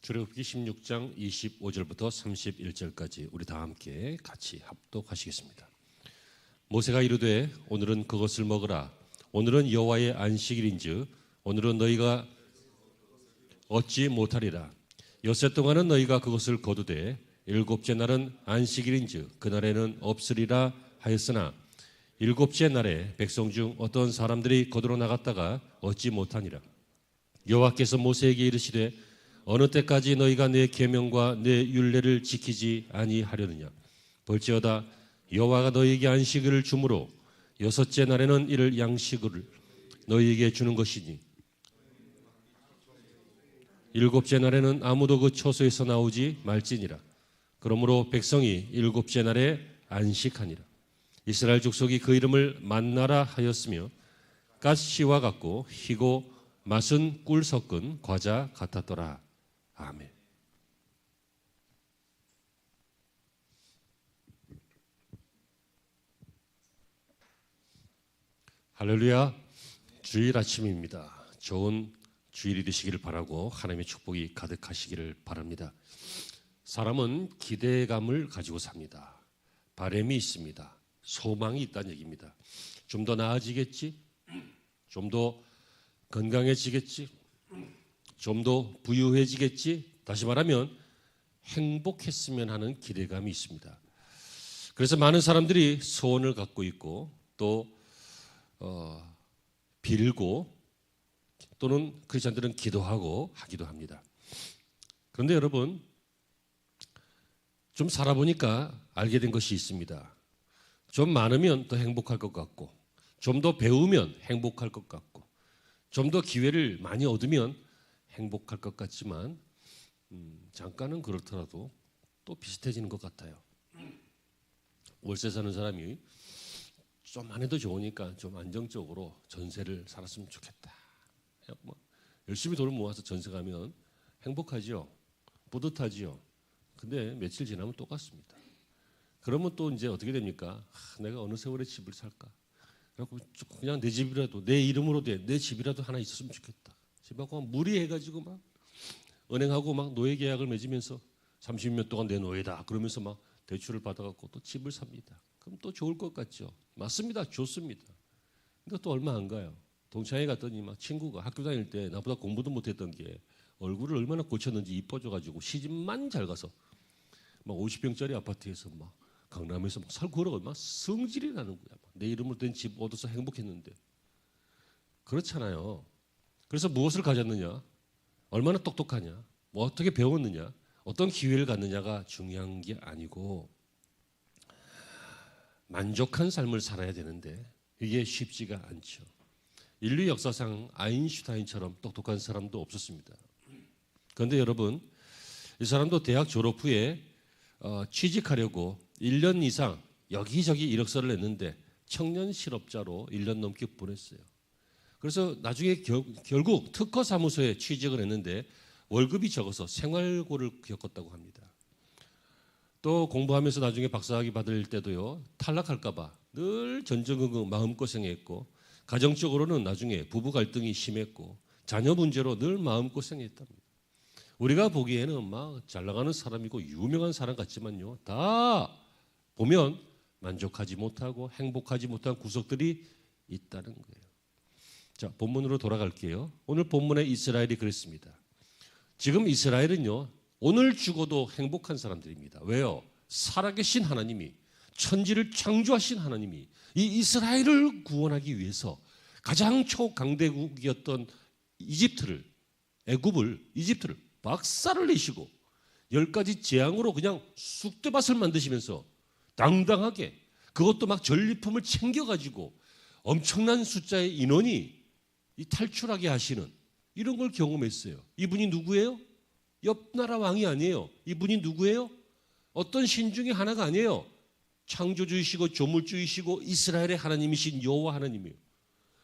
출애굽기 16장 25절부터 31절까지 우리 다 함께 같이 합독하시겠습니다. 모세가 이르되 오늘은 그것을 먹으라. 오늘은 여호와의 안식일인즉 오늘은 너희가 얻지 못하리라. 엿새 동안은 너희가 그것을 거두되 일곱째 날은 안식일인즉 그날에는 없으리라 하였으나 일곱째 날에 백성 중 어떤 사람들이 거두러 나갔다가 얻지 못하니라. 여호와께서 모세에게 이르시되 어느 때까지 너희가 내 계명과 내 율례를 지키지 아니하려느냐. 볼지어다 여호와가 너희에게 안식일을 주므로 여섯째 날에는 이를 양식을 너희에게 주는 것이니 일곱째 날에는 아무도 그 처소에서 나오지 말지니라. 그러므로 백성이 일곱째 날에 안식하니라. 이스라엘 족속이 그 이름을 만나라 하였으며 가시와 같고 희고 맛은 꿀 섞은 과자 같았더라. 아멘. 할렐루야. 주일 아침입니다. 좋은 주일이 되시기를 바라고 하나님의 축복이 가득하시기를 바랍니다. 사람은 기대감을 가지고 삽니다. 바람이 있습니다. 소망이 있다는 얘기입니다. 좀 더 나아지겠지? 좀 더 건강해지겠지? 좀 더 부유해지겠지? 다시 말하면 행복했으면 하는 기대감이 있습니다. 그래서 많은 사람들이 소원을 갖고 있고 또 빌고 또는 크리스천들은 기도하고 하기도 합니다. 그런데 여러분 좀 살아보니까 알게 된 것이 있습니다. 좀 많으면 더 행복할 것 같고 좀 더 배우면 행복할 것 같고 좀 더 기회를 많이 얻으면 행복할 것 같지만 잠깐은 그렇더라도 또 비슷해지는 것 같아요. 월세 사는 사람이 좀 안 해도 좋으니까 좀 안정적으로 전세를 살았으면 좋겠다. 뭐 열심히 돈을 모아서 전세 가면 행복하지요. 뿌듯하지요. 근데 며칠 지나면 똑같습니다. 그러면 또 이제 어떻게 됩니까? 내가 어느 세월에 집을 살까? 그냥 내 집이라도 내 이름으로 돼 내 집이라도 하나 있었으면 좋겠다. 집하고 무리해가지고 막 은행하고 막 노예 계약을 맺으면서 30년 동안 내 노예다 그러면서 막 대출을 받아갖고 또 집을 삽니다. 그럼 또 좋을 것 같죠? 맞습니다. 좋습니다. 근데 또 얼마 안 가요. 동창회 갔더니 막 친구가 학교 다닐 때 나보다 공부도 못했던 게 얼굴을 얼마나 고쳤는지 이뻐져가지고 시집만 잘 가서 막 50평짜리 아파트에서 막 강남에서 막 살고 그러고 막 성질이 나는 거야. 내 이름으로 된 집 얻어서 행복했는데 그렇잖아요. 그래서 무엇을 가졌느냐, 얼마나 똑똑하냐, 뭐 어떻게 배웠느냐, 어떤 기회를 갖느냐가 중요한 게 아니고 만족한 삶을 살아야 되는데 이게 쉽지가 않죠. 인류 역사상 아인슈타인처럼 똑똑한 사람도 없었습니다. 그런데 여러분 이 사람도 대학 졸업 후에 취직하려고 1년 이상 여기저기 이력서를 냈는데 청년 실업자로 1년 넘게 보냈어요. 그래서 나중에 결국 특허 사무소에 취직을 했는데 월급이 적어서 생활고를 겪었다고 합니다. 또 공부하면서 나중에 박사학위 받을 때도요 탈락할까 봐 늘 전전긍긍 마음고생했고 가정적으로는 나중에 부부 갈등이 심했고 자녀 문제로 늘 마음고생했답니다. 우리가 보기에는 막 잘 나가는 사람이고 유명한 사람 같지만요 다 보면 만족하지 못하고 행복하지 못한 구석들이 있다는 거예요. 자, 본문으로 돌아갈게요. 오늘 본문에 이스라엘이 그랬습니다. 지금 이스라엘은요 오늘 죽어도 행복한 사람들입니다. 왜요? 살아계신 하나님이 천지를 창조하신 하나님이 이 이스라엘을 구원하기 위해서 가장 초강대국이었던 이집트를 박살을 내시고 10가지 재앙으로 그냥 쑥대밭을 만드시면서 당당하게 그것도 막 전리품을 챙겨가지고 엄청난 숫자의 인원이 이 탈출하게 하시는 이런 걸 경험했어요. 이분이 누구예요? 옆나라 왕이 아니에요. 이분이 누구예요? 어떤 신 중에 하나가 아니에요. 창조주이시고 조물주이시고 이스라엘의 하나님이신 여호와 하나님이에요.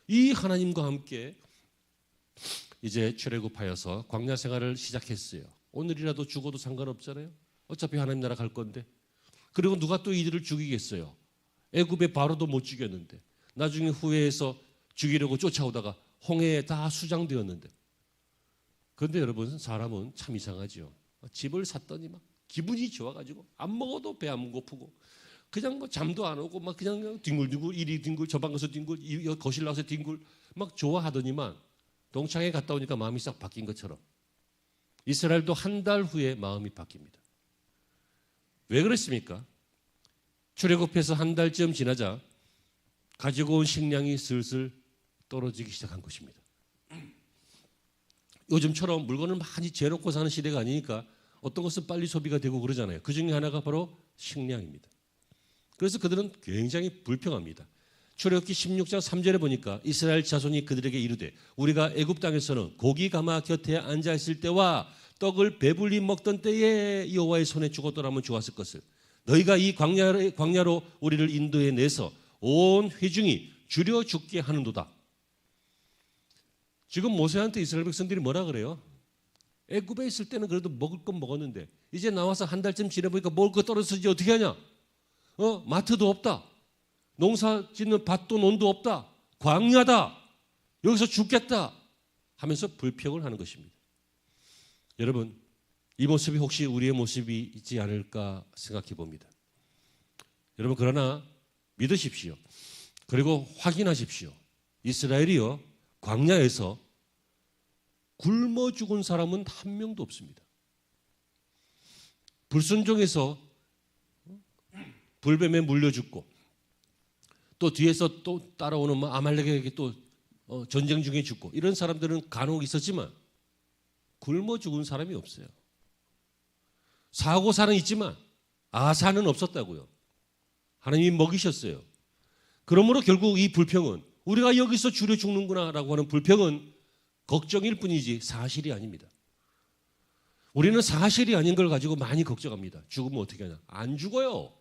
이 하나님과 함께 이제 출애굽하여서 광야 생활을 시작했어요. 오늘이라도 죽어도 상관없잖아요. 어차피 하나님 나라 갈 건데. 그리고 누가 또 이들을 죽이겠어요. 애굽의 바로도 못 죽였는데 나중에 후회해서 죽이려고 쫓아오다가 홍해에 다 수장되었는데 그런데 여러분, 사람은 참 이상하죠. 집을 샀더니 막 기분이 좋아가지고 안 먹어도 배 안 고프고 그냥 뭐 잠도 안 오고 막 그냥 뒹굴뒹굴 이리 뒹굴 저 방 가서 뒹굴 거실 나가서 뒹굴 막 좋아하더니만 동창회 갔다 오니까 마음이 싹 바뀐 것처럼 이스라엘도 한 달 후에 마음이 바뀝니다. 왜 그랬습니까? 출애굽해서 한 달쯤 지나자 가지고 온 식량이 슬슬 떨어지기 시작한 것입니다. 요즘처럼 물건을 많이 재놓고 사는 시대가 아니니까 어떤 것은 빨리 소비가 되고 그러잖아요. 그 중에 하나가 바로 식량입니다. 그래서 그들은 굉장히 불평합니다. 출애굽기 16장 3절에 보니까 이스라엘 자손이 그들에게 이르되 우리가 애굽 땅에서는 고기 가마 곁에 앉아 있을 때와 떡을 배불리 먹던 때에 여호와의 손에 죽었더라면 좋았을 것을 너희가 이 광야로 우리를 인도해 내서 온 회중이 줄여 죽게 하는도다. 지금 모세한테 이스라엘 백성들이 뭐라 그래요? 애굽에 있을 때는 그래도 먹을 건 먹었는데 이제 나와서 한 달쯤 지내보니까 먹을 거 떨어지지 어떻게 하냐? 마트도 없다. 농사 짓는 밭도 논도 없다. 광야다. 여기서 죽겠다 하면서 불평을 하는 것입니다. 여러분, 이 모습이 혹시 우리의 모습이 있지 않을까 생각해 봅니다. 여러분, 그러나 믿으십시오. 그리고 확인하십시오. 이스라엘이요, 광야에서 굶어 죽은 사람은 한 명도 없습니다. 불순종해서 불뱀에 물려 죽고 또 뒤에서 또 따라오는 아말렉에게 또 전쟁 중에 죽고 이런 사람들은 간혹 있었지만 굶어 죽은 사람이 없어요. 사고사는 있지만 아사는 없었다고요. 하나님이 먹이셨어요. 그러므로 결국 이 불평은 우리가 여기서 줄여 죽는구나라고 하는 불평은 걱정일 뿐이지 사실이 아닙니다. 우리는 사실이 아닌 걸 가지고 많이 걱정합니다. 죽으면 어떻게 하냐? 안 죽어요.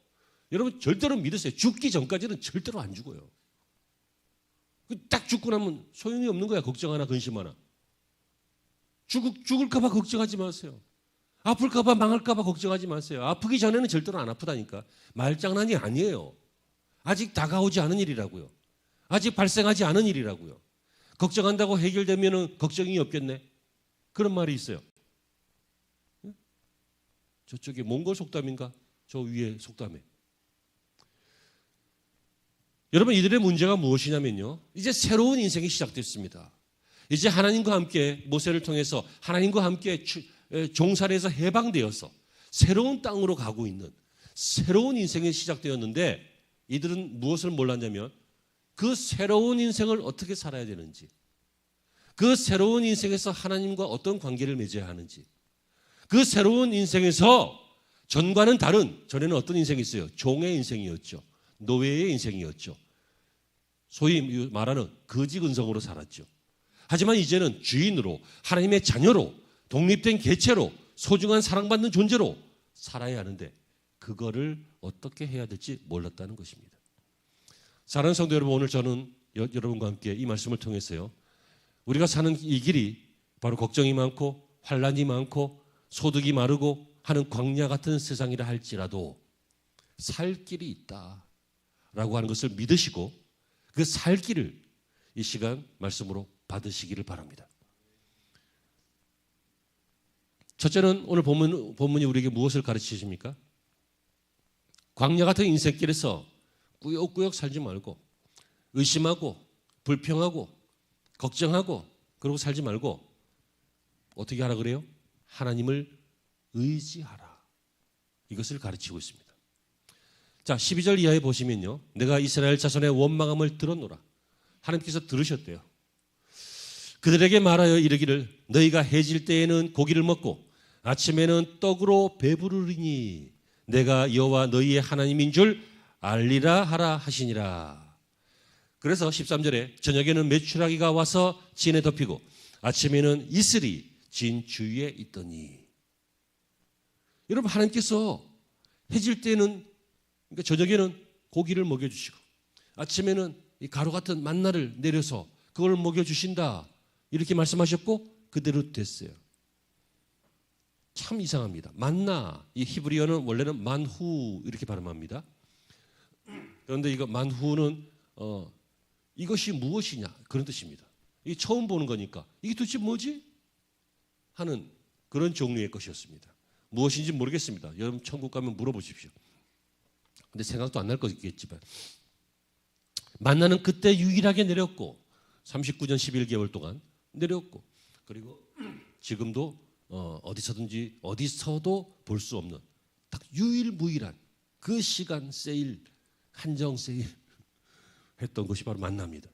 여러분 절대로 믿으세요. 죽기 전까지는 절대로 안 죽어요. 딱 죽고 나면 소용이 없는 거야. 걱정 하나 근심 하나. 죽을까 봐 걱정하지 마세요. 아플까 봐 망할까 봐 걱정하지 마세요. 아프기 전에는 절대로 안 아프다니까. 말장난이 아니에요. 아직 다가오지 않은 일이라고요. 아직 발생하지 않은 일이라고요. 걱정한다고 해결되면 걱정이 없겠네. 그런 말이 있어요. 저쪽에 몽골 속담인가? 저 위에 속담에. 여러분, 이들의 문제가 무엇이냐면요, 이제 새로운 인생이 시작됐습니다. 이제 하나님과 함께 모세를 통해서 하나님과 함께 종살이에서 해방되어서 새로운 땅으로 가고 있는 새로운 인생이 시작되었는데 이들은 무엇을 몰랐냐면 그 새로운 인생을 어떻게 살아야 되는지, 그 새로운 인생에서 하나님과 어떤 관계를 맺어야 하는지, 그 새로운 인생에서 전과는 다른, 전에는 어떤 인생이 있어요? 종의 인생이었죠. 노예의 인생이었죠. 소위 말하는 거지 근성으로 살았죠. 하지만 이제는 주인으로, 하나님의 자녀로, 독립된 개체로, 소중한 사랑받는 존재로 살아야 하는데 그거를 어떻게 해야 될지 몰랐다는 것입니다. 사랑하는 성도 여러분, 오늘 저는 여러분과 함께 이 말씀을 통해서요, 우리가 사는 이 길이 바로 걱정이 많고 환난이 많고 소득이 마르고 하는 광야 같은 세상이라 할지라도 살 길이 있다라고 하는 것을 믿으시고 그 살 길을 이 시간 말씀으로 받으시기를 바랍니다. 첫째는 오늘 본문이 우리에게 무엇을 가르치십니까? 광야 같은 인생길에서 꾸역꾸역 살지 말고 의심하고 불평하고 걱정하고 그러고 살지 말고 어떻게 하라 그래요? 하나님을 의지하라. 이것을 가르치고 있습니다. 자, 12절 이하에 보시면요, 내가 이스라엘 자손의 원망함을 들었노라. 하나님께서 들으셨대요. 그들에게 말하여 이르기를 너희가 해질 때에는 고기를 먹고 아침에는 떡으로 배부르리니 내가 여호와 너희의 하나님인 줄 알리라 하라 하시니라. 그래서 13절에 저녁에는 메추라기가 와서 진에 덮이고 아침에는 이슬이 진 주위에 있더니. 여러분, 하나님께서 해질 때는, 그러니까 저녁에는 고기를 먹여주시고 아침에는 이 가루 같은 만나를 내려서 그걸 먹여주신다 이렇게 말씀하셨고 그대로 됐어요. 참 이상합니다. 만나, 이 히브리어는 원래는 만후 이렇게 발음합니다. 그런데 이거 만후는 이것이 무엇이냐 그런 뜻입니다. 이게 처음 보는 거니까 이게 도대체 뭐지? 하는 그런 종류의 것이었습니다. 무엇인지 모르겠습니다. 여러분 천국 가면 물어보십시오. 근데 생각도 안 날 거겠지만 만나는 그때 유일하게 내렸고 39년 11개월 동안 내렸고 그리고 지금도 어디서든지 어디서도 볼 수 없는 딱 유일무이한 그 시간 세일 한정 세일 했던 것이 바로 만납니다.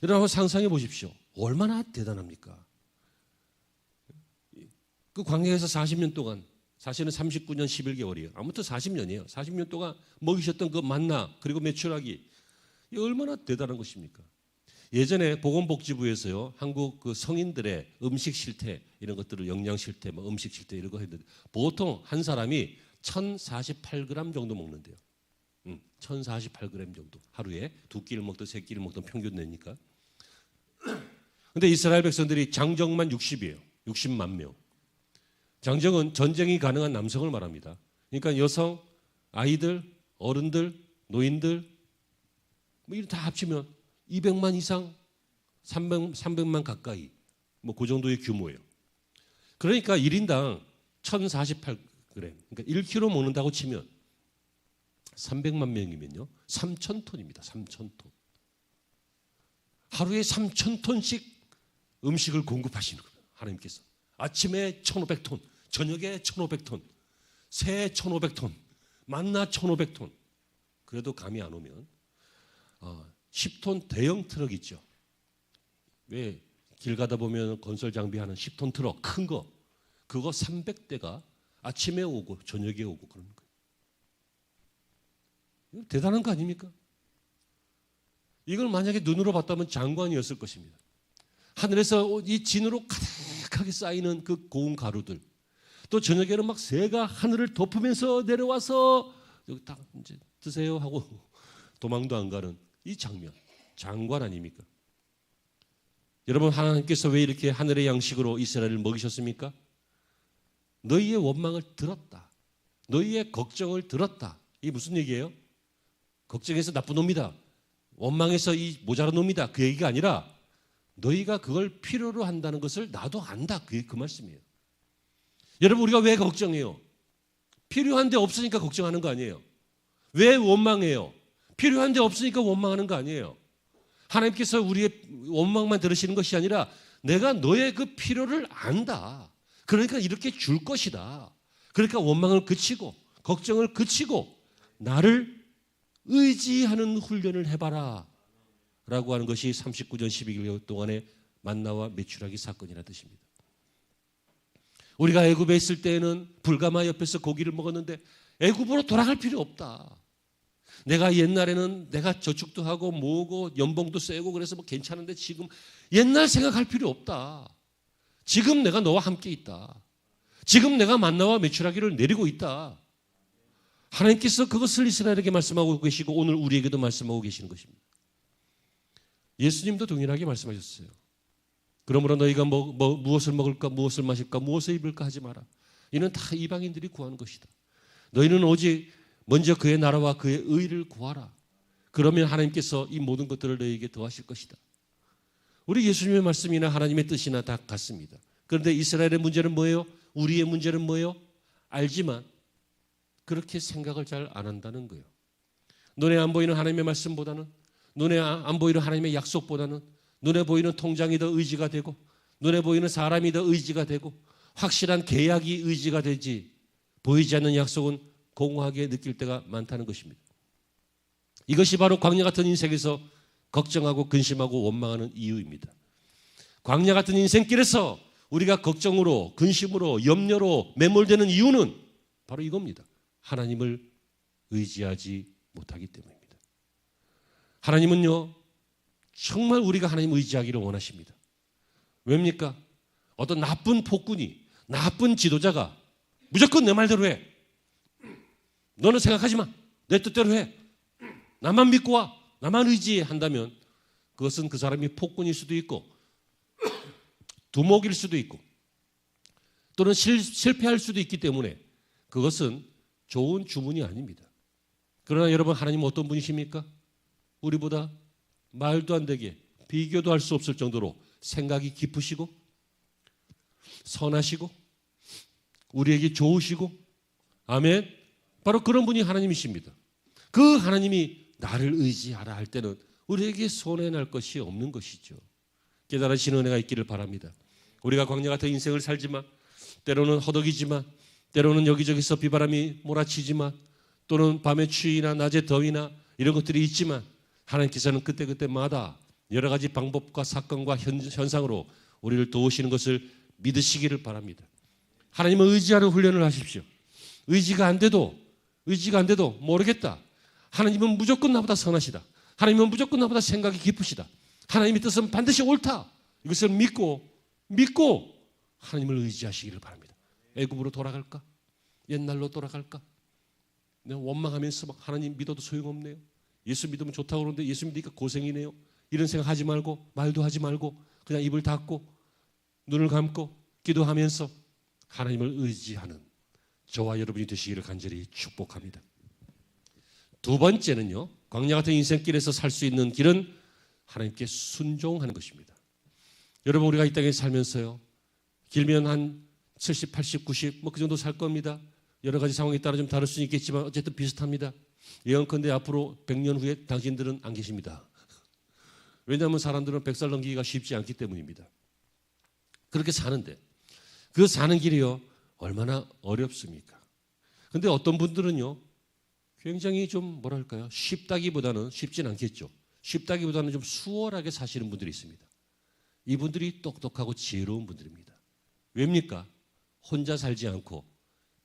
여러분 상상해 보십시오. 얼마나 대단합니까? 그 광야에서 40년 동안 사실은 39년 11개월이에요. 아무튼 40년이에요. 40년 동안 먹이셨던 그 만나 그리고 메추라기 이 얼마나 대단한 것입니까? 예전에 보건복지부에서요 한국 그 성인들의 음식 실태 이런 것들을 영양 실태, 뭐 음식 실태 이런 거 했는데 보통 한 사람이 1,048g 정도 먹는데요. 1,048g 정도 하루에 두 끼를 먹든 세 끼를 먹든 평균 내니까. 근데 이스라엘 백성들이 장정만 60이에요. 60만 명. 장정은 전쟁이 가능한 남성을 말합니다. 그러니까 여성, 아이들, 어른들, 노인들 뭐 이런 다 합치면 200만 이상, 300만 가까이 뭐 그 정도의 규모예요. 그러니까 1인당 1,048g, 그러니까 1kg 먹는다고 치면 300만 명이면요 3,000톤입니다. 3,000톤. 하루에 3,000톤씩 음식을 공급하시는 거예요. 하나님께서. 아침에 1,500톤, 저녁에 1,500톤, 새해 1,500톤, 만나 1,500톤. 그래도 감이 안 오면 10톤 대형 트럭 있죠. 왜 길 가다 보면 건설 장비하는 10톤 트럭 큰 거, 그거 300대가 아침에 오고 저녁에 오고 그러는 거예요. 이거 대단한 거 아닙니까? 이걸 만약에 눈으로 봤다면 장관이었을 것입니다. 하늘에서 이 진으로 가득하게 쌓이는 그 고운 가루들, 또 저녁에는 막 새가 하늘을 덮으면서 내려와서 여기 딱 이제 드세요 하고 도망도 안 가는 이 장면, 장관 아닙니까? 여러분 하나님께서 왜 이렇게 하늘의 양식으로 이스라엘을 먹이셨습니까? 너희의 원망을 들었다. 너희의 걱정을 들었다. 이게 무슨 얘기예요? 걱정해서 나쁜 놈이다. 원망해서 이 모자란 놈이다. 그 얘기가 아니라 너희가 그걸 필요로 한다는 것을 나도 안다. 그게 그 말씀이에요. 여러분 우리가 왜 걱정해요? 필요한데 없으니까 걱정하는 거 아니에요. 왜 원망해요? 필요한데 없으니까 원망하는 거 아니에요. 하나님께서 우리의 원망만 들으시는 것이 아니라 내가 너의 그 필요를 안다. 그러니까 이렇게 줄 것이다. 그러니까 원망을 그치고 걱정을 그치고 나를 의지하는 훈련을 해봐라 라고 하는 것이 39년 12개월 동안의 만나와 메추라기 사건이라는 뜻입니다. 우리가 애굽에 있을 때에는 불가마 옆에서 고기를 먹었는데 애굽으로 돌아갈 필요 없다. 내가 옛날에는 내가 저축도 하고 모으고 연봉도 세고 그래서 뭐 괜찮은데 지금 옛날 생각할 필요 없다. 지금 내가 너와 함께 있다. 지금 내가 만나와 메추라기를 내리고 있다. 하나님께서 그것을 이스라엘에게 말씀하고 계시고 오늘 우리에게도 말씀하고 계시는 것입니다. 예수님도 동일하게 말씀하셨어요. 그러므로 너희가 무엇을 먹을까 무엇을 마실까 무엇을 입을까 하지 마라. 이는 다 이방인들이 구하는 것이다. 너희는 오직 먼저 그의 나라와 그의 의를 구하라. 그러면 하나님께서 이 모든 것들을 너희에게 더하실 것이다. 우리 예수님의 말씀이나 하나님의 뜻이나 다 같습니다. 그런데 이스라엘의 문제는 뭐예요? 우리의 문제는 뭐예요? 알지만 그렇게 생각을 잘 안 한다는 거예요. 눈에 안 보이는 하나님의 말씀보다는, 눈에 안 보이는 하나님의 약속보다는 눈에 보이는 통장이 더 의지가 되고, 눈에 보이는 사람이 더 의지가 되고, 확실한 계약이 의지가 되지 보이지 않는 약속은 공허하게 느낄 때가 많다는 것입니다. 이것이 바로 광야 같은 인생에서 걱정하고 근심하고 원망하는 이유입니다. 광야 같은 인생길에서 우리가 걱정으로 근심으로 염려로 매몰되는 이유는 바로 이겁니다. 하나님을 의지하지 못하기 때문입니다. 하나님은요 정말 우리가 하나님 의지하기를 원하십니다. 왜입니까? 어떤 나쁜 폭군이, 나쁜 지도자가 무조건 내 말대로 해. 너는 생각하지 마. 내 뜻대로 해. 나만 믿고 와. 나만 의지해 한다면 그것은 그 사람이 폭군일 수도 있고 두목일 수도 있고 또는 실패할 수도 있기 때문에 그것은 좋은 주문이 아닙니다. 그러나 여러분 하나님은 어떤 분이십니까? 우리보다 말도 안 되게 비교도 할 수 없을 정도로 생각이 깊으시고 선하시고 우리에게 좋으시고, 아멘. 바로 그런 분이 하나님이십니다. 그 하나님이 나를 의지하라 할 때는 우리에게 손해날 것이 없는 것이죠. 깨달으시는 은혜가 있기를 바랍니다. 우리가 광야 같은 인생을 살지만, 때로는 허덕이지만, 때로는 여기저기서 비바람이 몰아치지만, 또는 밤의 추위나 낮의 더위나 이런 것들이 있지만, 하나님께서는 그때그때마다 여러 가지 방법과 사건과 현상으로 우리를 도우시는 것을 믿으시기를 바랍니다. 하나님을 의지하는 훈련을 하십시오. 의지가 안 돼도 모르겠다. 하나님은 무조건 나보다 선하시다. 하나님은 무조건 나보다 생각이 깊으시다. 하나님의 뜻은 반드시 옳다. 이것을 믿고 하나님을 의지하시기를 바랍니다. 애굽으로 돌아갈까? 옛날로 돌아갈까? 내가 원망하면서 막 하나님 믿어도 소용없네요. 예수 믿으면 좋다고 그러는데 예수 믿으니까 고생이네요. 이런 생각하지 말고, 말도 하지 말고 그냥 입을 닫고 눈을 감고 기도하면서 하나님을 의지하는 저와 여러분이 되시기를 간절히 축복합니다. 두 번째는요, 광야 같은 인생길에서 살 수 있는 길은 하나님께 순종하는 것입니다. 여러분, 우리가 이 땅에 살면서요, 길면 한 70, 80, 90 뭐 그 정도 살 겁니다. 여러 가지 상황에 따라 좀 다를 수는 있겠지만 어쨌든 비슷합니다. 예언컨대 앞으로 100년 후에 당신들은 안 계십니다. 왜냐하면 사람들은 100살 넘기기가 쉽지 않기 때문입니다. 그렇게 사는데 그 사는 길이요, 얼마나 어렵습니까? 근데 어떤 분들은요, 굉장히 좀 뭐랄까요, 쉽다기보다는, 쉽진 않겠죠. 쉽다기보다는 좀 수월하게 사시는 분들이 있습니다. 이분들이 똑똑하고 지혜로운 분들입니다. 왜입니까? 혼자 살지 않고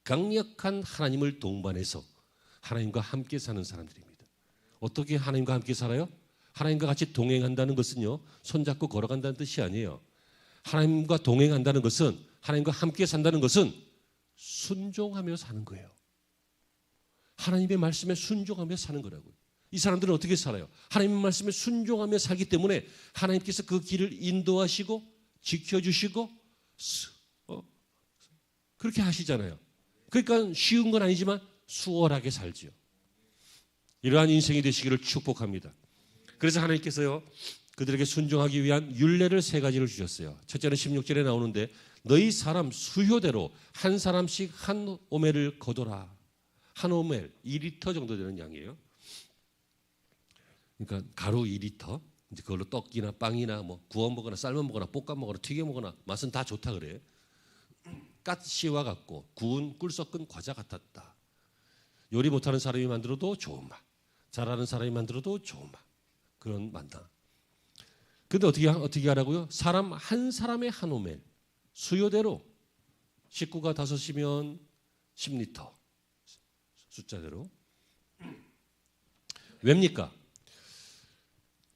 강력한 하나님을 동반해서 하나님과 함께 사는 사람들입니다. 어떻게 하나님과 함께 살아요? 하나님과 같이 동행한다는 것은요, 손잡고 걸어간다는 뜻이 아니에요. 하나님과 동행한다는 것은, 하나님과 함께 산다는 것은 순종하며 사는 거예요. 하나님의 말씀에 순종하며 사는 거라고요. 이 사람들은 어떻게 살아요? 하나님의 말씀에 순종하며 살기 때문에 하나님께서 그 길을 인도하시고 지켜주시고 그렇게 하시잖아요. 그러니까 쉬운 건 아니지만 수월하게 살지요. 이러한 인생이 되시기를 축복합니다. 그래서 하나님께서요, 그들에게 순종하기 위한 율례를 3가지를 주셨어요. 첫째는 16절에 나오는데, 너희 사람 수효대로 한 사람씩 한 오멜을 거둬라. 한 오멜, 2리터 정도 되는 양이에요. 그러니까 가루 2리터. 이제 그걸로 떡이나 빵이나 뭐 구워 먹거나 삶아 먹거나 볶아 먹거나 튀겨 먹거나 맛은 다 좋다 그래요. 가시와 같고 구운 꿀 섞은 과자 같았다. 요리 못하는 사람이 만들어도 좋은 맛, 잘하는 사람이 만들어도 좋은 맛, 그런 맛다. 근데 어떻게 하라고요? 사람 한 사람의 한 오멜, 수요대로, 식구가 5이면 10리터 숫자대로. 왜입니까?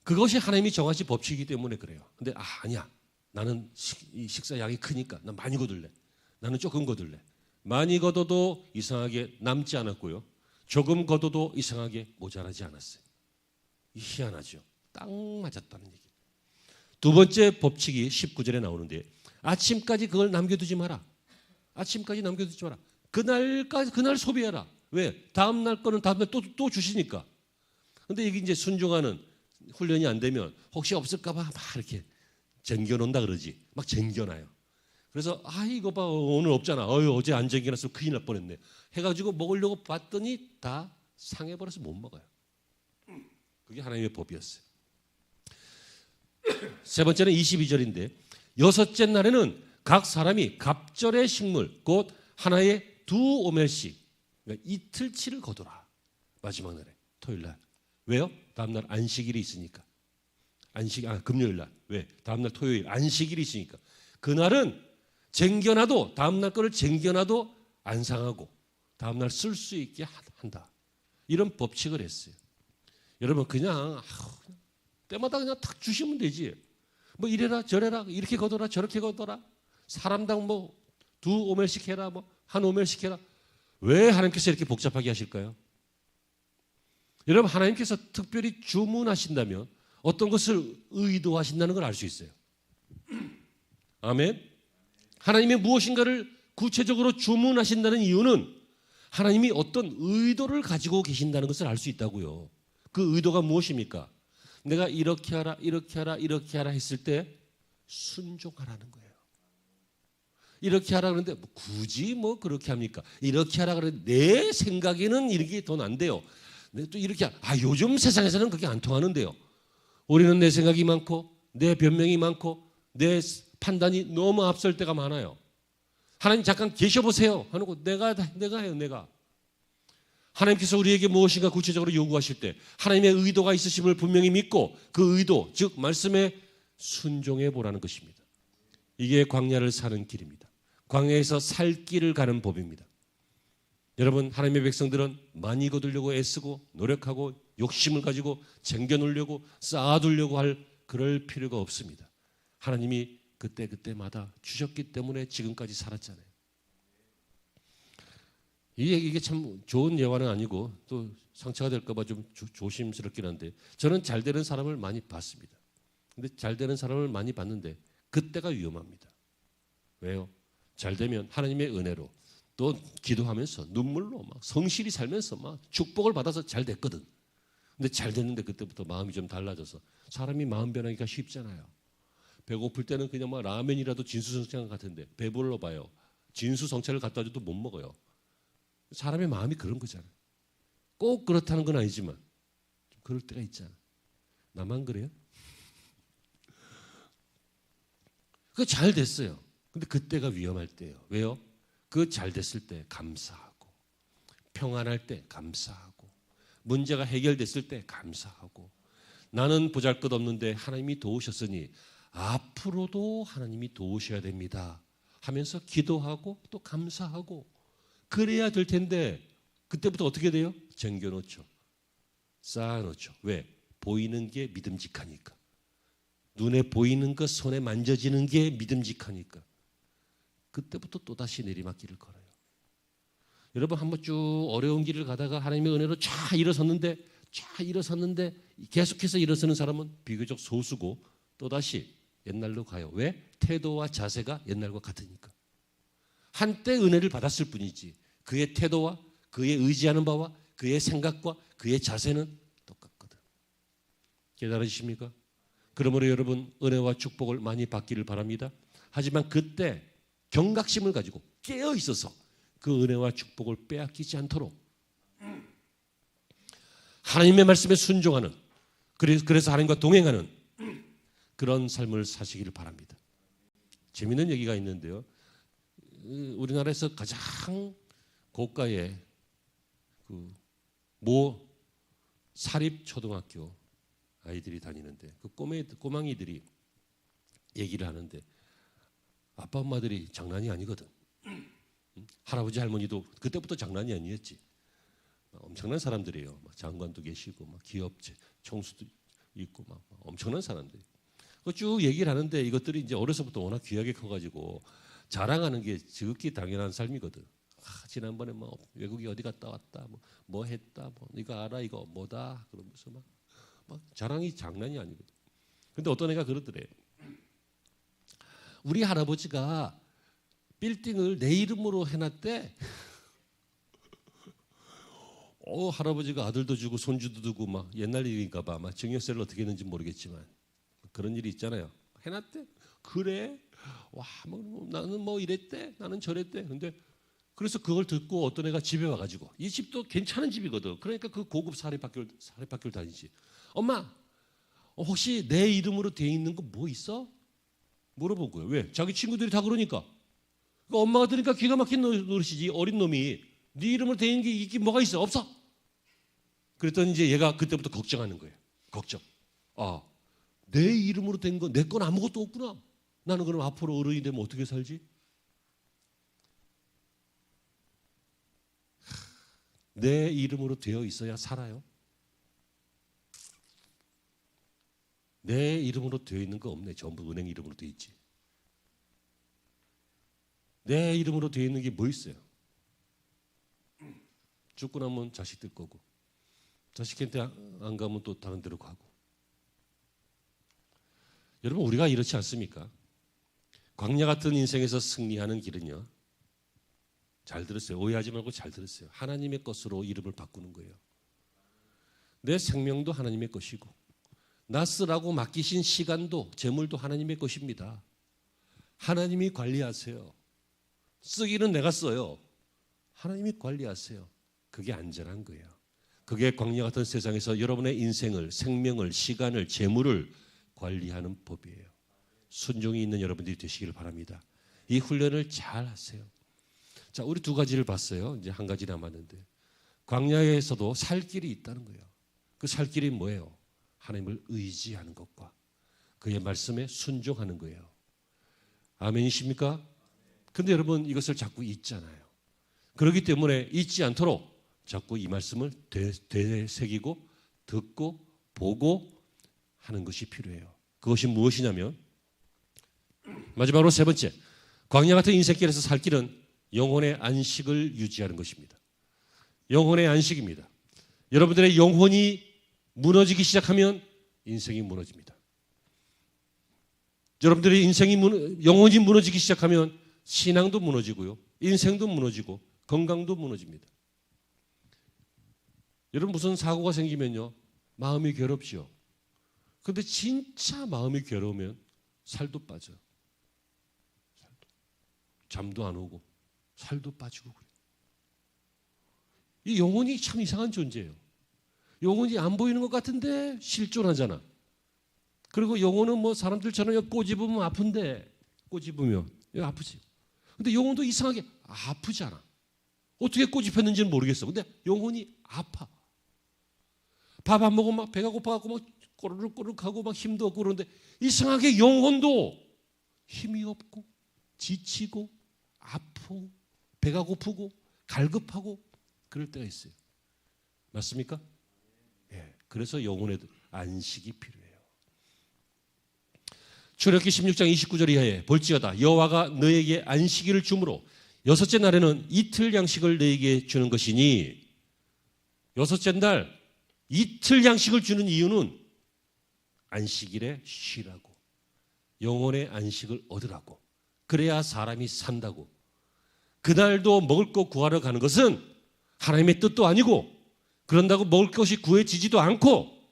그것이 하나님이 정하신 법칙이기 때문에 그래요. 근데 아니야, 나는 이 식사 양이 크니까 난 많이 거둘래, 나는 조금 거둘래. 많이 거둬도 이상하게 남지 않았고요, 조금 거둬도 이상하게 모자라지 않았어요. 희한하죠. 딱 맞았다는 얘기. 두 번째 법칙이 19절에 나오는데, 아침까지 그걸 남겨두지 마라. 아침까지 남겨두지 마라. 그날 소비해라. 왜? 다음 날 거는 다음 날 또 주시니까. 근데 이게 이제 순종하는 훈련이 안 되면 혹시 없을까봐 막 이렇게 쟁겨놓는다 그러지. 막 쟁겨놔요. 그래서 이거 봐, 오늘 없잖아. 어제 안 쟁겨놨으면 큰일 날 뻔했네. 해가지고 먹으려고 봤더니 다 상해버려서 못 먹어요. 그게 하나님의 법이었어요. 세 번째는 22절인데, 6째 날에는 각 사람이 갑절의 식물 곧 하나에 2오멜씩, 그러니까 이틀치를 거둬라. 마지막 날에, 토요일 날. 왜요? 다음 날 안식일이 있으니까. 금요일 날. 왜? 다음 날 토요일 안식일이 있으니까. 그날은 쟁겨놔도, 다음 날 거를 쟁겨놔도 안 상하고 다음 날 쓸 수 있게 한다. 이런 법칙을 했어요. 여러분, 그냥 때마다 그냥 탁 주시면 되지. 뭐 이래라 저래라, 이렇게 거둬라 저렇게 거둬라, 사람당 뭐 2오멜씩 해라, 뭐 한 오멜씩 해라. 왜 하나님께서 이렇게 복잡하게 하실까요? 여러분, 하나님께서 특별히 주문하신다면 어떤 것을 의도하신다는 걸 알 수 있어요. 아멘. 하나님이 무엇인가를 구체적으로 주문하신다는 이유는 하나님이 어떤 의도를 가지고 계신다는 것을 알 수 있다고요. 그 의도가 무엇입니까? 내가 이렇게 하라, 이렇게 하라, 이렇게 하라 했을 때 순종하라는 거예요. 이렇게 하라 그러는데 뭐 굳이 뭐 그렇게 합니까? 이렇게 하라 그러는데 내 생각에는 이렇게 돈 안 돼요. 근데 또 이렇게 요즘 세상에서는 그렇게 안 통하는데요. 우리는 내 생각이 많고 내 변명이 많고 내 판단이 너무 앞설 때가 많아요. 하나님 잠깐 계셔보세요 하고 내가 해요. 내가. 하나님께서 우리에게 무엇인가 구체적으로 요구하실 때 하나님의 의도가 있으심을 분명히 믿고 그 의도 즉 말씀에 순종해 보라는 것입니다. 이게 광야를 사는 길입니다. 광야에서 살 길을 가는 법입니다. 여러분 하나님의 백성들은 많이 거두려고 애쓰고 노력하고 욕심을 가지고 챙겨놓으려고 쌓아두려고 할 그럴 필요가 없습니다. 하나님이 그때마다 주셨기 때문에 지금까지 살았잖아요. 이게 참 좋은 예화는 아니고 또 상처가 될까 봐 좀 조심스럽긴 한데 저는 잘 되는 사람을 많이 봤습니다. 근데 잘 되는 사람을 많이 봤는데 그때가 위험합니다. 왜요? 잘 되면 하나님의 은혜로 또 기도하면서 눈물로 막 성실히 살면서 막 축복을 받아서 잘 됐거든. 근데 잘 됐는데 그때부터 마음이 좀 달라져서 사람이 마음 변하기가 쉽잖아요. 배고플 때는 그냥 막 라면이라도 진수성찬 같은데 배불러 봐요. 진수성찬을 갖다 줘도 못 먹어요. 사람의 마음이 그런 거잖아요. 꼭 그렇다는 건 아니지만 좀 그럴 때가 있잖아. 나만 그래요? 그거 잘 됐어요. 근데 그때가 위험할 때예요. 왜요? 그 잘 됐을 때 감사하고 평안할 때 감사하고 문제가 해결됐을 때 감사하고 나는 보잘것없는데 하나님이 도우셨으니 앞으로도 하나님이 도우셔야 됩니다 하면서 기도하고 또 감사하고 그래야 될 텐데 그때부터 어떻게 돼요? 쟁겨놓죠. 쌓아놓죠. 왜? 보이는 게 믿음직하니까. 눈에 보이는 것, 손에 만져지는 게 믿음직하니까. 그때부터 또다시 내리막길을 걸어요. 여러분 한번 쭉 어려운 길을 가다가 하나님의 은혜로 쫙 일어섰는데 계속해서 일어서는 사람은 비교적 소수고 또다시 옛날로 가요. 왜? 태도와 자세가 옛날과 같으니까. 한때 은혜를 받았을 뿐이지 그의 태도와 그의 의지하는 바와 그의 생각과 그의 자세는 똑같거든. 깨달으십니까? 그러므로 여러분 은혜와 축복을 많이 받기를 바랍니다. 하지만 그때 경각심을 가지고 깨어 있어서 그 은혜와 축복을 빼앗기지 않도록 하나님의 말씀에 순종하는 그래서 하나님과 동행하는 그런 삶을 사시기를 바랍니다. 재미있는 얘기가 있는데요. 우리나라에서 가장 고가의 모 사립초등학교 아이들이 다니는데 그 꼬망이들이 얘기를 하는데 아빠 엄마들이 장난이 아니거든. 할아버지 할머니도 그때부터 장난이 아니었지. 엄청난 사람들이에요. 장관도 계시고 막 기업 총수도 있고 막 엄청난 사람들이. 쭉 얘기를 하는데 이것들이 이제 어려서부터 워낙 귀하게 커가지고 자랑하는 게 지극히 당연한 삶이거든. 지난번에 뭐 외국에 어디 갔다 왔다, 뭐 했다, 뭐 이거 알아, 이거 뭐다 그러면서 막 자랑이 장난이 아니거든. 근데 어떤 애가 그러더래. 우리 할아버지가 빌딩을 내 이름으로 해놨대. 할아버지가 아들도 주고 손주도 두고 막 옛날 일인가 봐. 막 증여세를 어떻게 했는지 모르겠지만 그런 일이 있잖아요. 해놨대. 그래? 와, 나는 뭐 이랬대, 나는 저랬대. 근데 그래서 그걸 듣고 어떤 애가 집에 와가지고 이 집도 괜찮은 집이거든. 그러니까 그 고급 사립학교를 다니지. 엄마, 혹시 내 이름으로 돼 있는 거 뭐 있어? 물어본 거예요. 왜? 자기 친구들이 다 그러니까. 그러니까 엄마가 들으니까 기가 막힌 노릇이지. 어린 놈이 네 이름으로 돼 있는 게 이게 뭐가 있어? 없어. 그랬더니 이제 얘가 그때부터 걱정하는 거예요. 걱정. 내 이름으로 된 거 내 건 아무것도 없구나. 나는 그럼 앞으로 어른이 되면 어떻게 살지? 내 이름으로 되어 있어야 살아요. 내 이름으로 되어 있는 거 없네. 전부 은행 이름으로 되어 있지. 내 이름으로 되어 있는 게 뭐 있어요? 죽고 나면 자식들 거고 자식한테 안 가면 또 다른 데로 가고. 여러분 우리가 이렇지 않습니까? 광야 같은 인생에서 승리하는 길은요. 잘 들었어요. 오해하지 말고 잘 들었어요. 하나님의 것으로 이름을 바꾸는 거예요. 내 생명도 하나님의 것이고 나 쓰라고 맡기신 시간도 재물도 하나님의 것입니다. 하나님이 관리하세요. 쓰기는 내가 써요. 하나님이 관리하세요. 그게 안전한 거예요. 그게 광야 같은 세상에서 여러분의 인생을, 생명을, 시간을, 재물을 관리하는 법이에요. 순종이 있는 여러분들이 되시길 바랍니다. 이 훈련을 잘 하세요. 자, 우리 두 가지를 봤어요. 이제 한 가지 남았는데, 광야에서도 살 길이 있다는 거예요. 그 살 길이 뭐예요? 하나님을 의지하는 것과 그의 말씀에 순종하는 거예요. 아멘이십니까? 근데 여러분 이것을 자꾸 잊잖아요. 그렇기 때문에 잊지 않도록 자꾸 이 말씀을 되새기고 듣고 보고 하는 것이 필요해요. 그것이 무엇이냐면, 마지막으로 세 번째, 광야 같은 인생길에서 살 길은 영혼의 안식을 유지하는 것입니다. 영혼의 안식입니다. 여러분들의 영혼이 무너지기 시작하면 인생이 무너집니다. 여러분들의 영혼이 무너지기 시작하면 신앙도 무너지고요, 인생도 무너지고 건강도 무너집니다. 여러분 무슨 사고가 생기면요, 마음이 괴롭죠. 그런데 진짜 마음이 괴로우면 살도 빠져요. 잠도 안 오고 살도 빠지고 그래요. 이 영혼이 참 이상한 존재예요. 영혼이 안 보이는 것 같은데 실존하잖아. 그리고 영혼은 뭐 사람들처럼 꼬집으면 아픈데, 꼬집으면 아프지. 근데 영혼도 이상하게 아프지 않아. 어떻게 꼬집혔는지는 모르겠어. 근데 영혼이 아파. 밥 안 먹으면 막 배가 고파갖고 막 꼬르륵꼬르륵하고 막 힘도 없고 그러는데, 이상하게 영혼도 힘이 없고 지치고 아프고 배가 고프고 갈급하고 그럴 때가 있어요. 맞습니까? 예. 그래서 영혼의 안식이 필요해요. 출애굽기 16장 29절 이하에 볼지어다 여호와가 너에게 안식일을 주므로 여섯째 날에는 이틀 양식을 너에게 주는 것이니, 여섯째 날 이틀 양식을 주는 이유는 안식일에 쉬라고, 영혼의 안식을 얻으라고, 그래야 사람이 산다고. 그날도 먹을 것 구하러 가는 것은 하나님의 뜻도 아니고, 그런다고 먹을 것이 구해지지도 않고,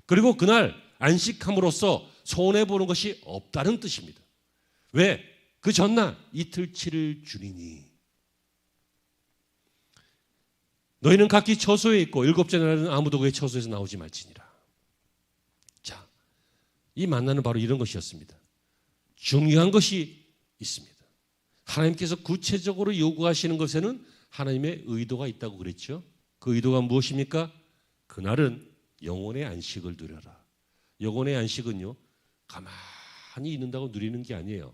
그리고 그날 안식함으로써 손해보는 것이 없다는 뜻입니다. 왜? 그 전날 이틀치를 주리니 너희는 각기 처소에 있고 일곱째 날에는 아무도 그의 처소에서 나오지 말지니라. 자, 이 만나는 바로 이런 것이었습니다. 중요한 것이 있습니다. 하나님께서 구체적으로 요구하시는 것에는 하나님의 의도가 있다고 그랬죠. 그 의도가 무엇입니까? 그날은 영혼의 안식을 누려라. 영혼의 안식은요, 가만히 있는다고 누리는 게 아니에요.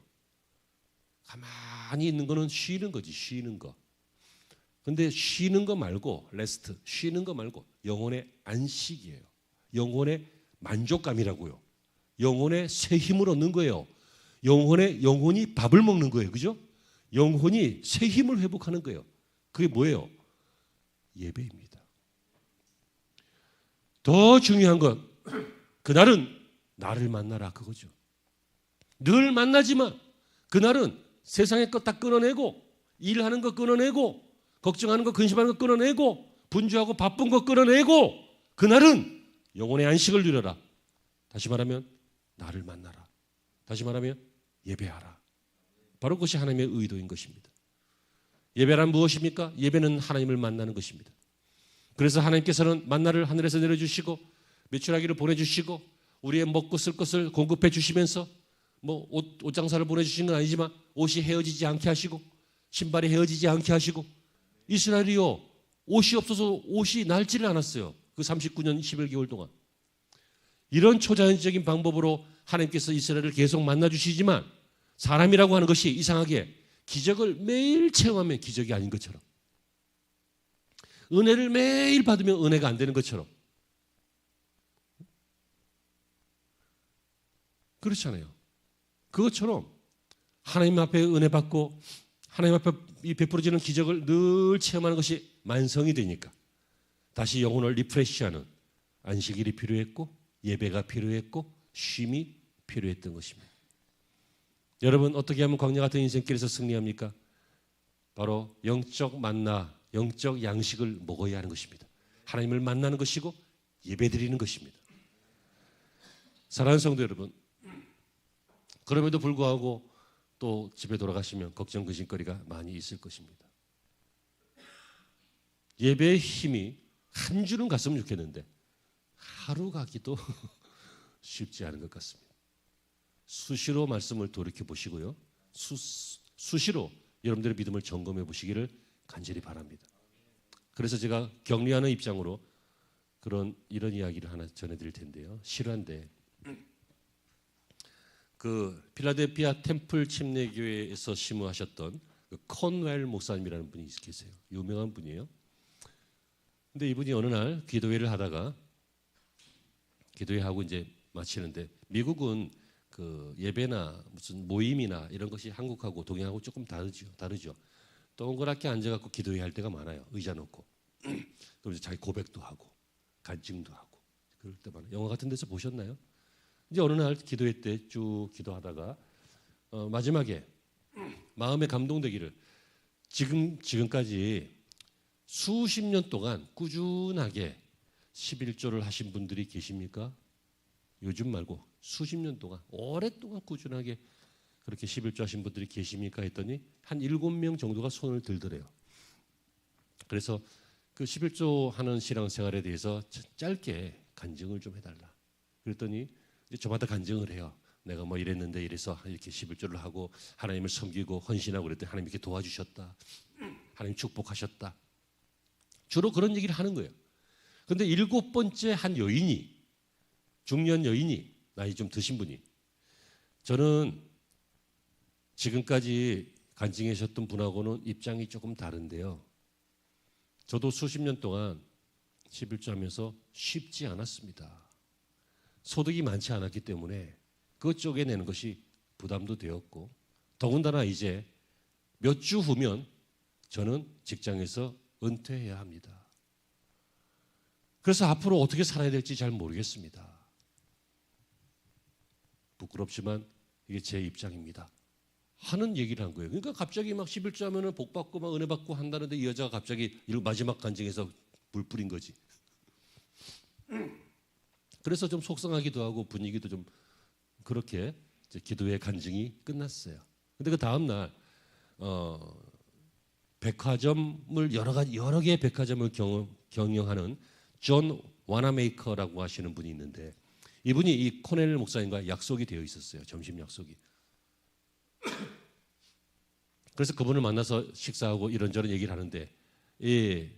가만히 있는 거는 쉬는 거지, 쉬는 거. 근데 쉬는 거 말고, 레스트, 쉬는 거 말고 영혼의 안식이에요. 영혼의 만족감이라고요. 영혼의 새 힘을 얻는 거예요. 영혼이 밥을 먹는 거예요. 그죠? 영혼이 새 힘을 회복하는 거예요. 그게 뭐예요? 예배입니다. 더 중요한 건 그날은 나를 만나라, 그거죠. 늘 만나지만 그날은 세상의 것 다 끊어내고, 일하는 거 끊어내고, 걱정하는 거, 근심하는 거 끊어내고, 분주하고 바쁜 거 끊어내고, 그날은 영혼의 안식을 누려라. 다시 말하면 나를 만나라. 다시 말하면 예배하라. 바로 그것이 하나님의 의도인 것입니다. 예배란 무엇입니까? 예배는 하나님을 만나는 것입니다. 그래서 하나님께서는 만나를 하늘에서 내려주시고 메추라기를 보내주시고 우리의 먹고 쓸 것을 공급해 주시면서, 뭐 옷 장사를 보내주신 건 아니지만 옷이 헤어지지 않게 하시고 신발이 헤어지지 않게 하시고, 이스라엘이요, 옷이 없어서 옷이 낡지를 않았어요. 그 39년 11개월 동안. 이런 초자연적인 방법으로 하나님께서 이스라엘을 계속 만나주시지만, 사람이라고 하는 것이 이상하게 기적을 매일 체험하면 기적이 아닌 것처럼, 은혜를 매일 받으면 은혜가 안 되는 것처럼, 그렇잖아요. 그것처럼 하나님 앞에 은혜 받고 하나님 앞에 베풀어지는 기적을 늘 체험하는 것이 만성이 되니까 다시 영혼을 리프레시하는 안식일이 필요했고, 예배가 필요했고, 쉼이 필요했던 것입니다. 여러분, 어떻게 하면 광야 같은 인생길에서 승리합니까? 바로 영적 만나, 영적 양식을 먹어야 하는 것입니다. 하나님을 만나는 것이고 예배드리는 것입니다. 사랑하는 성도 여러분, 그럼에도 불구하고 또 집에 돌아가시면 걱정 근심거리가 많이 있을 것입니다. 예배의 힘이 한 주는 갔으면 좋겠는데 하루 가기도 쉽지 않은 것 같습니다. 수시로 말씀을 돌이켜 보시고요. 수시로 여러분들의 믿음을 점검해 보시기를 간절히 바랍니다. 그래서 제가 격려하는 입장으로 이런 이야기를 하나 전해드릴 텐데요. 실화인데 그 필라델피아 템플 침례교회에서 심우하셨던 그 컨웰 목사님이라는 분이 계세요. 유명한 분이에요. 근데 이분이 어느 날 기도회를 하다가 기도회하고 이제 마치는데 미국은 그 예배나 무슨 모임이나 이런 것이 한국하고 동양하고 조금 다르죠. 동그랗게 앉아갖고 기도회 할 때가 많아요. 의자 놓고. 그럼 이제 자기 고백도 하고 간증도 하고 그럴 때 많아요. 영화 같은 데서 보셨나요? 이제 어느 날 기도회 때 쭉 기도하다가 마지막에 마음에 감동되기를 지금까지 수십 년 동안 꾸준하게 11조를 하신 분들이 계십니까? 요즘 말고 수십 년 동안 오랫동안 꾸준하게 그렇게 11조 하신 분들이 계십니까? 했더니 한 7명 정도가 손을 들더래요. 그래서 그 11조 하는 신앙생활에 대해서 짧게 간증을 좀 해달라. 그랬더니 이제 저마다 간증을 해요. 내가 뭐 이랬는데 이래서 이렇게 11조를 하고 하나님을 섬기고 헌신하고 그랬더니 하나님 이렇게 도와주셨다. 하나님 축복하셨다. 주로 그런 얘기를 하는 거예요. 그런데 7번째 한 여인이 중년 여인이 나이 좀 드신 분이 저는 지금까지 간증하셨던 분하고는 입장이 조금 다른데요. 저도 수십 년 동안 11조 하면서 쉽지 않았습니다. 소득이 많지 않았기 때문에 그것 쪼개내는 것이 부담도 되었고 더군다나 이제 몇 주 후면 저는 직장에서 은퇴해야 합니다. 그래서 앞으로 어떻게 살아야 될지 잘 모르겠습니다. 부끄럽지만 이게 제 입장입니다. 하는 얘기를 한 거예요. 그러니까 갑자기 막 11조 하면은 복 받고 막 은혜 받고 한다는데 이 여자가 갑자기 마지막 간증에서 불 뿌린 거지. 그래서 좀 속상하기도 하고 분위기도 좀 그렇게 이제 기도의 간증이 끝났어요. 근데 그 다음 날 백화점을 여러 개의 백화점을 경영하는 존 와나메이커라고 하시는 분이 있는데 이분이 이 코넬 목사님과 약속이 되어 있었어요. 점심 약속이. 그래서 그분을 만나서 식사하고 이런저런 얘기를 하는데 이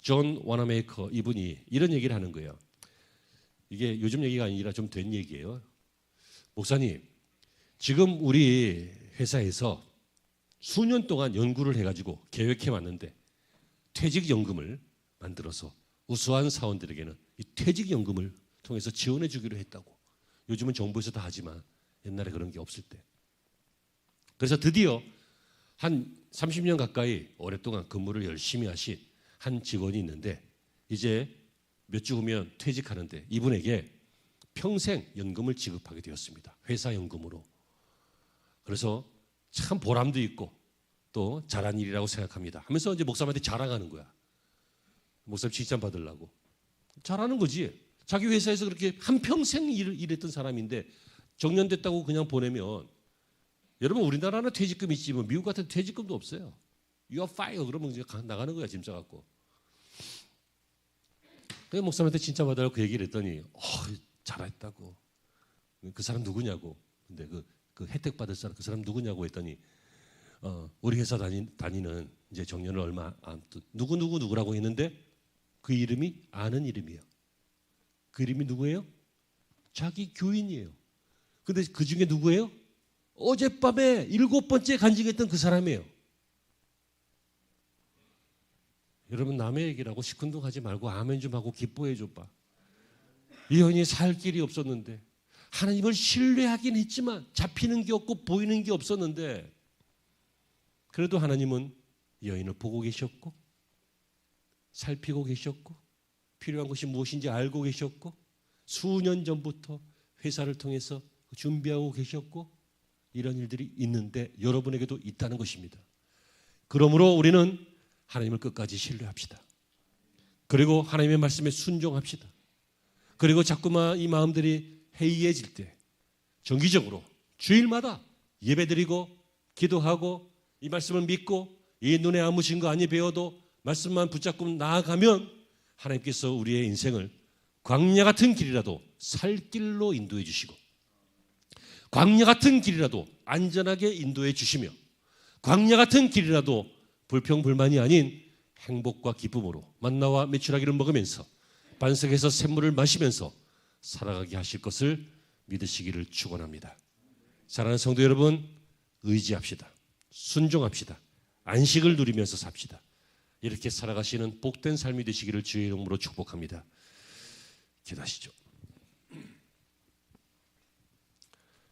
존 와나메이커 이분이 이런 얘기를 하는 거예요. 이게 요즘 얘기가 아니라 좀 된 얘기예요. 목사님, 지금 우리 회사에서 수년 동안 연구를 해가지고 계획해 왔는데 퇴직연금을 만들어서 우수한 사원들에게는 이 퇴직연금을 통해서 지원해 주기로 했다고. 요즘은 정부에서 다 하지만 옛날에 그런 게 없을 때. 그래서 드디어 한 30년 가까이 오랫동안 근무를 열심히 하신 한 직원이 있는데 이제 몇 주 후면 퇴직하는데 이분에게 평생 연금을 지급하게 되었습니다. 회사 연금으로. 그래서 참 보람도 있고 또 잘한 일이라고 생각합니다. 하면서 이제 목사님한테 자랑하는 거야. 목사님 칭찬 받으려고. 잘하는 거지. 자기 회사에서 그렇게 한평생 일했던 사람인데 정년됐다고 그냥 보내면 여러분 우리나라는 퇴직금 있지 뭐 미국 같은 퇴직금도 없어요. You are fired 그러면 이제 나가는 거야 짐 싸갖고. 그래서 목사님한테 칭찬 받으려고 그 얘기를 했더니 잘했다고. 그 사람 누구냐고. 근데 그 혜택 받을 사람 그 사람 누구냐고 했더니 우리 회사 다니는 이제 정년을 얼마 안 누구라고 했는데 그 이름이 아는 이름이에요. 그 이름이 누구예요? 자기 교인이에요. 근데 그 중에 누구예요? 어젯밤에 7번째 간증했던 그 사람이에요. 여러분 남의 얘기라고 시큰둥하지 말고 아멘 좀 하고 기뻐해 줘봐. 이 여인이 살 길이 없었는데 하나님을 신뢰하긴 했지만 잡히는 게 없고 보이는 게 없었는데 그래도 하나님은 이 여인을 보고 계셨고 살피고 계셨고 필요한 것이 무엇인지 알고 계셨고 수년 전부터 회사를 통해서 준비하고 계셨고 이런 일들이 있는데 여러분에게도 있다는 것입니다. 그러므로 우리는 하나님을 끝까지 신뢰합시다. 그리고 하나님의 말씀에 순종합시다. 그리고 자꾸만 이 마음들이 해이해질 때 정기적으로 주일마다 예배드리고 기도하고 이 말씀을 믿고 이 눈에 아무신 거 아니 배워도 말씀만 붙잡고 나아가면 하나님께서 우리의 인생을 광야 같은 길이라도 살 길로 인도해 주시고 광야 같은 길이라도 안전하게 인도해 주시며 광야 같은 길이라도 불평불만이 아닌 행복과 기쁨으로 만나와 메추라기를 먹으면서 반석에서 샘물을 마시면서 살아가게 하실 것을 믿으시기를 축원합니다. 사랑하는 성도 여러분, 의지합시다. 순종합시다. 안식을 누리면서 삽시다. 이렇게 살아가시는 복된 삶이 되시기를 주의 이름으로 축복합니다. 기도하시죠.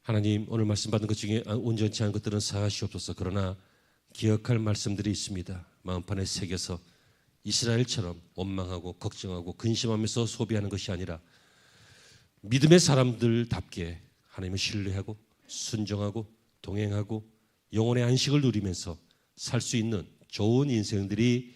하나님, 오늘 말씀 받은 것 중에 온전치 않은 것들은 사하시옵소서. 그러나 기억할 말씀들이 있습니다. 마음판에 새겨서 이스라엘처럼 원망하고 걱정하고 근심하면서 소비하는 것이 아니라 믿음의 사람들답게 하나님을 신뢰하고 순종하고 동행하고 영혼의 안식을 누리면서 살 수 있는 좋은 인생들이